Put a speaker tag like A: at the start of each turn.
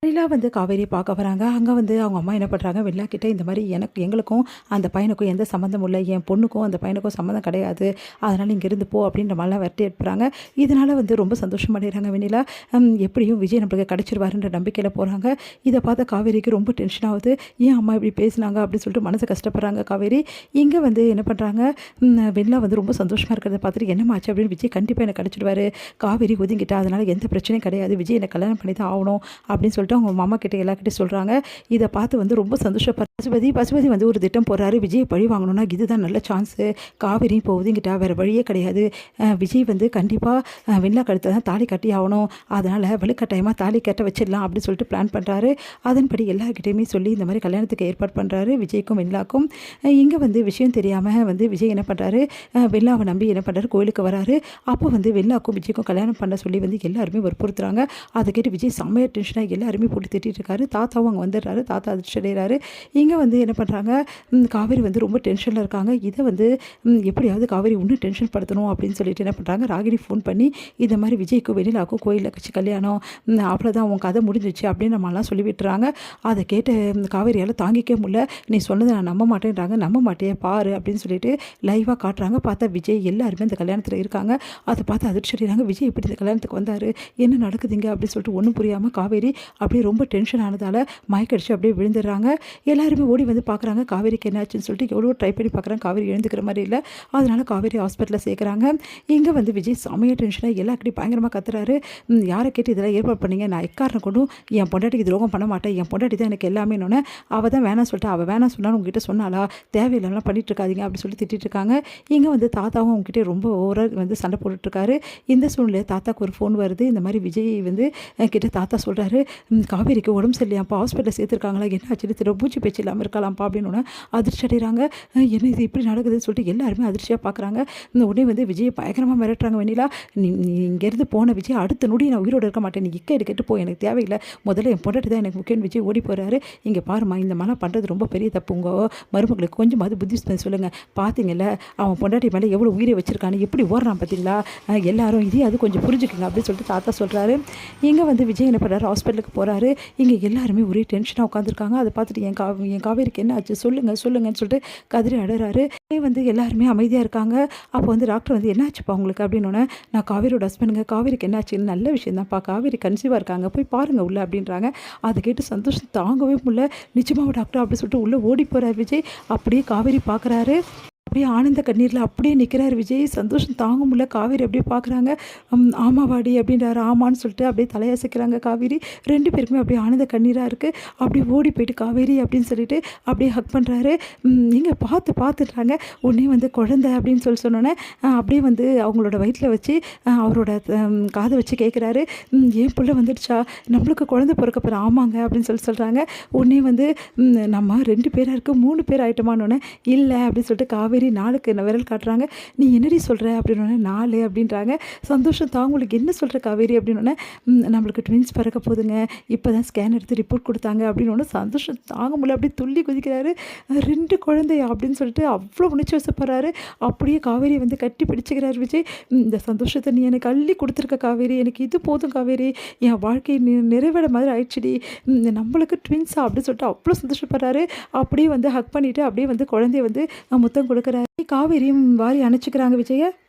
A: நிலா வந்து காவேரி பார்க்க வராங்க. அங்க வந்து அவங்க அம்மா என்ன பண்றாங்க, வெண்லா கிட்ட இந்த மாரி எங்களுக்கும் அந்த பையனுக்கும் எந்த சம்மந்தமும் இல்ல. என் பொண்ணுக்கும் அந்த பையனுக்கும் சம்மந்தம் கிடையாது. அதனால இங்கேருந்து போ அப்படின்ற மாரிலாம் விரட்டி அனுப்புறாங்க. இதனால வந்து ரொம்ப சந்தோஷமடைறாங்க வெண்ணிலா. எப்படியும் விஜய் நம்மளுக்கு கிடைச்சிருவாருன்ற நம்பிக்கையில போறாங்க. இத பார்த்த காவேரிக்கு ரொம்ப டென்ஷன் ஆவுது. ஏன் அம்மா இப்படி பேசினாங்க அப்படின்னு சொல்லிட்டு மனசு கஷ்டப்படுறாங்க காவேரி. இங்க வந்து என்ன பண்றாங்க, வெண்லா வந்து ரொம்ப சந்தோஷமா இருக்கிறத பார்த்துட்டு என்னம்மா ஆச்சு அப்படின்னு விஜய் கண்டிப்பா எனக்கு கிடைச்சிடுவாரு. காவேரி ஒதுங்கிட்டா அதனால எந்த பிரச்சனையும் கிடையாது. விஜய் என்ன கல்யாணம் பண்ணி தான் ஆவணும் அப்படின்னு சொல்லிட்டு அவங்க மாமா கிட்ட எல்லார்கிட்டயும் சொல்றாங்க. இத பார்த்து வந்து ரொம்ப சந்தோஷப்படுற பசுபதி வந்து ஒரு திட்டம் போடுறாரு. விஜய் பழி வாங்கணும்னா இதுதான் நல்ல சான்ஸு. காவேரி இப்போ ஒதுங்கிட்டா வேற வழியே கிடையாது. விஜய் வந்து கண்டிப்பா வெண்லா கழுத்துல தான் தாலி கட்டி ஆகணும். அதனால வலுக்கட்டாயமா தாலி கட்ட வச்சிடலாம் அப்படின்னு சொல்லிட்டு பிளான் பண்றாரு. அதன்படி எல்லார்கிட்டயுமே சொல்லி இந்த மாதிரி கல்யாணத்துக்கு ஏற்பாடு பண்றாரு விஜய்க்கும் வெண்லாக்கும். இங்க வந்து விஷயம் தெரியாம வந்து விஜய் என்ன பண்றாரு, வெண்லாவை நம்பி என்ன பண்றாரு, கோயிலுக்கு வராரு. அப்போ வந்து வெண்லாக்கும் விஜய்க்கும் கல்யாணம் பண்ண சொல்லி வந்து எல்லாருமே வற்புறுத்துறாங்க. அதை கேட்டு விஜய் செம்மையா டென்ஷனாக எல்லாருமே போட்டு திட்டிட்டு இருக்காரு. தாத்தாவும் அங்கே வந்துடுறாரு. தாத்தா அதிர்ச்சி அடைகிறாரு. இங்கே வந்து என்ன பண்ணுறாங்க, காவேரி வந்து ரொம்ப டென்ஷனில் இருக்காங்க. இதை வந்து எப்படியாவது காவேரி இன்னும் டென்ஷன் படுத்தணும் அப்படின்னு சொல்லிட்டு என்ன பண்ணுறாங்க, ராகினி ஃபோன் பண்ணி இந்த மாதிரி விஜய்க்கும் வெண்ணிலாக்கும் கோயிலில் கட்சி கல்யாணம், அவ்வளோதான் உன் கதை முடிஞ்சிச்சு அப்படின்னு நம்மளாம் சொல்லி விட்டுறாங்க. அதை கேட்ட காவேரியால் தாங்கிக்க முடியல. நீ சொன்னதை நான் நம்ப மாட்டேன்றாங்க. நம்ப மாட்டேன் பாரு அப்படின்னு சொல்லிட்டு லைவாக காட்டுறாங்க. பார்த்தா விஜய் எல்லாருமே இந்த கல்யாணத்தில் இருக்காங்க. அதை பார்த்து அதிர்ச்சி அடைகிறாங்க. விஜய் இப்படி இந்த கல்யாணத்துக்கு வந்தார், என்ன நடக்குதுங்க அப்படின்னு சொல்லிட்டு ஒன்றும் புரியாமல் காவேரி அப்படியே ரொம்ப டென்ஷன் ஆனதால் மயக்கடிச்சு அப்படியே விழுந்துடுறாங்க. எல்லாருமே ஓடி வந்து பார்க்குறாங்க காவேரிக்கு என்னாச்சுன்னு சொல்லிட்டு. எவ்வளோ ட்ரை பண்ணி பார்க்குறாங்க, காவேரி எழுந்துக்கிற மாதிரி இல்லை. அதனால காவேரி ஹாஸ்பிட்டலில் சேர்க்குறாங்க. இங்கே வந்து விஜய் செமையாக டென்ஷனாக எல்லாருக்கிட்டையும் பயங்கரமாக கத்துறாரு. யாரை கேட்டு இதெல்லாம் ஏற்பாடு பண்ணீங்க, நான் எக்காரணம் கொண்டும் என் பொண்டாட்டிக்கு துரோகம் பண்ண மாட்டேன், என் பொண்டாட்டி தான் எனக்கு எல்லாமே. அவள் தான் வேணாம் சொல்லிட்டு, அவள் வேணாம் சொன்னாலும் உங்ககிட்ட சொன்னாலா, தேவையில்லாம் பண்ணிட்டு இருக்காதீங்க அப்படின்னு சொல்லி திட்டிட்டு இருக்காங்க. இங்கே வந்து தாத்தாவும் அவங்ககிட்ட ரொம்ப ஓவராக வந்து சண்டை போட்டுட்ருக்காரு. இந்த சூழ்நிலை தாத்தாக்கு ஒரு ஃபோன் வருது. இந்த மாதிரி விஜய் வந்து கிட்ட தாத்தா சொல்கிறாரு, காவேரிக்கு உடம்பு சரியில்லையாப்பா, ஹாஸ்பிட்டலில் சேர்த்துருக்காங்களா, என்ன ஆச்சுன்னு தெரியல, மூச்சு பேச்சு இல்லாமல் இருக்கலாம்ப்பா அப்படின்னு அதிர்ச்சி அடைகிறாங்க. என்ன இது இப்படி நடக்குதுன்னு சொல்லிட்டு எல்லாருமே அதிர்ச்சியாக பார்க்குறாங்க. உடனே வந்து விஜயை பயங்கரமாக மிரட்டுறாங்க. வெண்ணிலா, நீ இங்கேருந்து போன விஜய் அடுத்த நொடி நான் உயிரோடு இருக்க மாட்டேன், நீ எடுத்துகிட்டு போ, எனக்கு தேவையில்லை, முதல்ல என் பொண்டாட்டி தான் எனக்கு முக்கியம். விஜய் ஓடி போகிறாரு. இங்கே பாருமா, இந்த மாதிரிலாம் பண்ணுறது ரொம்ப பெரிய தப்பு. உங்கள் மருமகளுக்கு கொஞ்சமாவது புத்தி சொல்லுங்கள். பார்த்தீங்கல்ல, அவன் பொண்டாட்டி மேலே எவ்வளோ உயிரை வச்சிருக்கான்னு, எப்படி ஓடுறான் பார்த்தீங்களா, எல்லாரும் இதே அது கொஞ்சம் புரிஞ்சுக்குங்க அப்படின்னு சொல்லிட்டு தாத்தா சொல்கிறாரு. இங்கே வந்து விஜய் என்ன பண்ணுறாரு, ஹாஸ்பிட்டலுக்கு போகிறாரு. இங்கே எல்லாருமே ஒரே டென்ஷனாக உட்காந்துருக்காங்க. அதை பார்த்துட்டு என் காவேரிக்கு என்ன ஆச்சு சொல்லுங்கன்னு சொல்லிட்டு கதறி அடறாரு. வந்து எல்லாருமே அமைதியாக இருக்காங்க. அப்போ வந்து டாக்டர் வந்து என்ன ஆச்சுப்பா உங்களுக்கு அப்படின்னு, நான் காவேரியோட ஹஸ்பண்டுங்க, காவேரிக்கு என்ன ஆச்சுன்னு, நல்ல விஷயம் தான்ப்பா, காவேரி கன்சீவாக இருக்காங்க, போய் பாருங்கள் உள்ள அப்படின்றாங்க. அதை கேட்டு சந்தோஷம் தாங்கவே முடியல. நிஜமாக டாக்டர் அப்படி சொல்லிட்டு உள்ளே ஓடி போகிறார் விஜய். அப்படியே காவேரி பார்க்குறாரு. அப்படியே ஆனந்த கண்ணீரில் அப்படியே நிற்கிறார் விஜய். சந்தோஷம் தாங்க முடியல. காவேரி அப்படியே பார்க்குறாங்க. ஆமாவாடி அப்படின்றாரு. ஆமான்னு சொல்லிட்டு அப்படியே தலையசைக்கிறாங்க காவேரி. 2 பேருக்குமே அப்படியே ஆனந்த கண்ணீராக இருக்குது. அப்படியே ஓடி போயிட்டு காவேரி அப்படின்னு சொல்லிட்டு அப்படியே ஹக் பண்ணுறாரு. நீங்கள் பார்த்துட்டாங்க. உடனே வந்து குழந்தை அப்படின்னு சொன்னோன்னே அப்படியே வந்து அவங்களோட வயிற்றில் வச்சு அவரோட காதை வச்சு கேட்குறாரு, என் பிள்ளை வந்துடுச்சா, நம்மளுக்கு குழந்தை பிறக்க போகிற, ஆமாங்க அப்படின்னு சொல்கிறாங்க. உடனே வந்து நம்ம 2 பேராக இருக்குது 3 பேர் ஆகிட்டோமானோன்னே, இல்லை அப்படின்னு சொல்லிட்டு காவேரி 4க்கு விரல் காட்டுறாங்க. நீ என்னடி சொல்கிற அப்படின்னு, 4 அப்படின்றாங்க. சந்தோஷம் தாங்களுக்கு என்ன சொல்கிற காவேரி அப்படின்னு, நம்மளுக்கு ட்வின்ஸ் பிறக்க போதுங்க, இப்போ தான் ஸ்கேன் எடுத்து ரிப்போர்ட் கொடுத்தாங்க அப்படின்னு சந்தோஷம் தாங்க முடியல. அப்படியே துள்ளி குதிக்கிறாரு. 2 குழந்தையா அப்படின்னு சொல்லிட்டு அவ்வளோ உணர்ச்சி வசப்படுறாரு. அப்படியே காவேரி வந்து கட்டி பிடிச்சிக்கிறார் விஜய். இந்த சந்தோஷத்தை நீ எனக்கு அள்ளி கொடுத்துருக்க காவேரி, எனக்கு இது போதும் காவேரி, என் வாழ்க்கை நிறைவேற மாதிரி ஆயிடுச்சுடி, நம்மளுக்கு ட்வின்ஸா அப்படின்னு சொல்லிட்டு அவ்வளோ சந்தோஷப்படுறாரு. அப்படியே வந்து ஹக் பண்ணிவிட்டு அப்படியே வந்து குழந்தைய வந்து முத்தம் கொடுக்குறாரு. காவேரியும் வாரி அணைச்சிக்கிறாங்க விஜயை.